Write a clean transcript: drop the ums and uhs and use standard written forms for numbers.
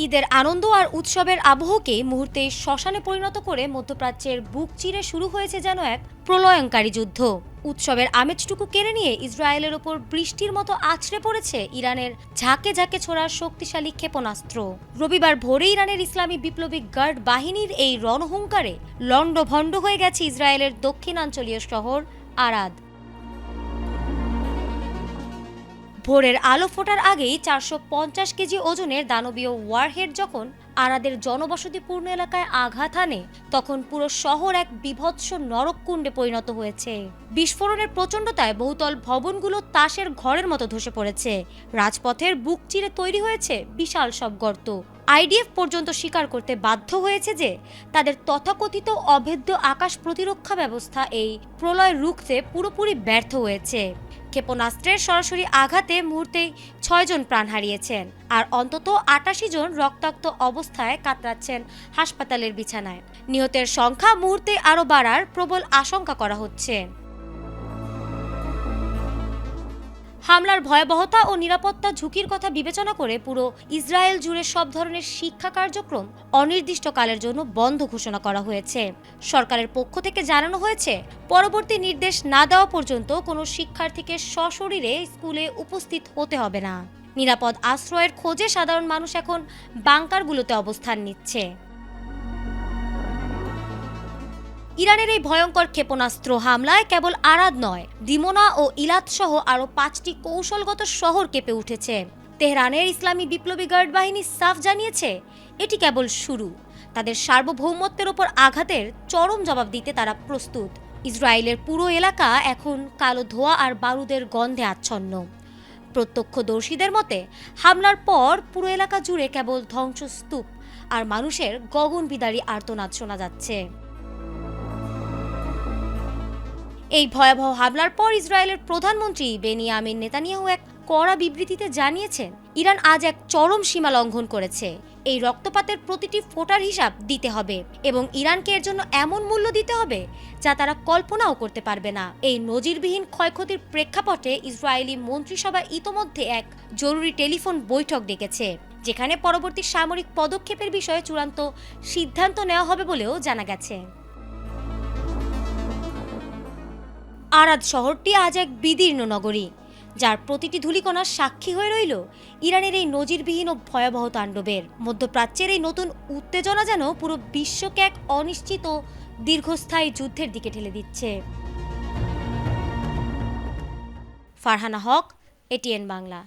ঈদের আনন্দ আর উৎসবের আবহকে মুহূর্তে শ্মশানে পরিণত করে মধ্যপ্রাচ্যের বুক চিরে শুরু হয়েছে যেন এক প্রলয়ঙ্কারী যুদ্ধ। উৎসবের আমেজটুকু কেড়ে নিয়ে ইসরায়েলের ওপর বৃষ্টির মতো আছড়ে পড়েছে ইরানের ঝাঁকে ঝাঁকে ছোড়া শক্তিশালী ক্ষেপণাস্ত্র। রবিবার ভোরে ইরানের ইসলামী বিপ্লবী গার্ড বাহিনীর এই রণহুঙ্কারে লণ্ডভণ্ড হয়ে গেছে ইসরায়েলের দক্ষিণাঞ্চলীয় শহর আরাদ। ভোরের আলো ফোটার আগেই 450 কেজি ওজনের দানবীয় ওয়ারহেড যখন আরাদের জনবসতিপূর্ণ এলাকায় আঘাত হানে, তখন পুরো শহর এক বিভৎস নরককুণ্ডে পরিণত হয়েছে। বিস্ফোরণের প্রচণ্ডতায় বহুতল ভবনগুলো তাসের ঘরের মতো ধসে পড়েছে। রাজপথের বুক চিরে তৈরি হয়েছে বিশাল সব গর্ত। আইডিএফ পর্যন্ত স্বীকার করতে বাধ্য হয়েছে যে তাদের তথাকথিত অভেদ্য আকাশ প্রতিরক্ষা ব্যবস্থা এই প্রলয় রুখতে পুরোপুরি ব্যর্থ হয়েছে। ক্ষেপণাস্ত্রের সরাসরি আঘাতে মুহূর্তেই 6 জন প্রাণ হারিয়েছেন আর অন্তত 88 জন রক্তাক্ত অবস্থায় কাতরাচ্ছেন হাসপাতালের বিছানায়। নিহতের সংখ্যা মুহূর্তে আরও বাড়ার প্রবল আশঙ্কা করা হচ্ছে। হামলার ভয়াবহতা ও নিরাপত্তা ঝুঁকির কথা বিবেচনা করে পুরো ইসরায়েল জুড়ে সব ধরনের শিক্ষা কার্যক্রম অনির্দিষ্টকালের জন্য বন্ধ ঘোষণা করা হয়েছে। সরকারের পক্ষ থেকে জানানো হয়েছে, পরবর্তী নির্দেশ না দেওয়া পর্যন্ত কোনো শিক্ষার্থীকে সশরীরে স্কুলে উপস্থিত হতে হবে না। নিরাপদ আশ্রয়ের খোঁজে সাধারণ মানুষ এখন বাংকারগুলোতে অবস্থান নিচ্ছে। ইরানের এই ভয়ঙ্কর ক্ষেপণাস্ত্র হামলায় কেবল আরাদ নয়, দিমোনা ও ইলাত সহ আরও 5টি কৌশলগত শহর কেঁপে উঠেছে। তেহরানের ইসলামী বিপ্লবী গার্ড বাহিনী সাফ জানিয়েছে, এটি কেবল শুরু। তাদের সার্বভৌমত্বের ওপর আঘাতের চরম জবাব দিতে তারা প্রস্তুত। ইসরায়েলের পুরো এলাকা এখন কালো ধোঁয়া আর বারুদের গন্ধে আচ্ছন্ন। প্রত্যক্ষদর্শীদের মতে, হামলার পর পুরো এলাকা জুড়ে কেবল ধ্বংসস্তূপ আর মানুষের গগনবিদারী আর্তনাদ শোনা যাচ্ছে। এই ভয়াবহ হামলার পর ইসরায়েলের প্রধানমন্ত্রী বেনিয়ামিন নেতানিয়াহু এক কড়া বিবৃতিতে জানিয়েছেন, ইরান আজ এক চরম সীমা লঙ্ঘন করেছে। এই রক্তপাতের প্রতিটি ফোঁটার হিসাব দিতে হবে এবং ইরানকে এর জন্য এমন মূল্য দিতে হবে যা তারা কল্পনাও করতে পারবে না। এই নজিরবিহীন ক্ষয়ক্ষতির প্রেক্ষাপটে ইসরায়েলি মন্ত্রিসভা ইতোমধ্যে এক জরুরি টেলিফোন বৈঠক ডেকেছে, যেখানে পরবর্তী সামরিক পদক্ষেপের বিষয়ে চূড়ান্ত সিদ্ধান্ত নেওয়া হবে বলেও জানা গেছে। আরাদ শহরটি আজ এক বিদীর্ণ নগরী, যার প্রতিটি ধূলিকণা সাক্ষী হয়ে রইল ইরানের এই নজিরবিহীন ও ভয়াবহ তাণ্ডবের। মধ্যপ্রাচ্যের এই নতুন উত্তেজনা যেন পুরো বিশ্বকে এক অনিশ্চিত ও দীর্ঘস্থায়ী যুদ্ধের দিকে ঠেলে দিচ্ছে। ফারহানা হক, এটিএন বাংলা।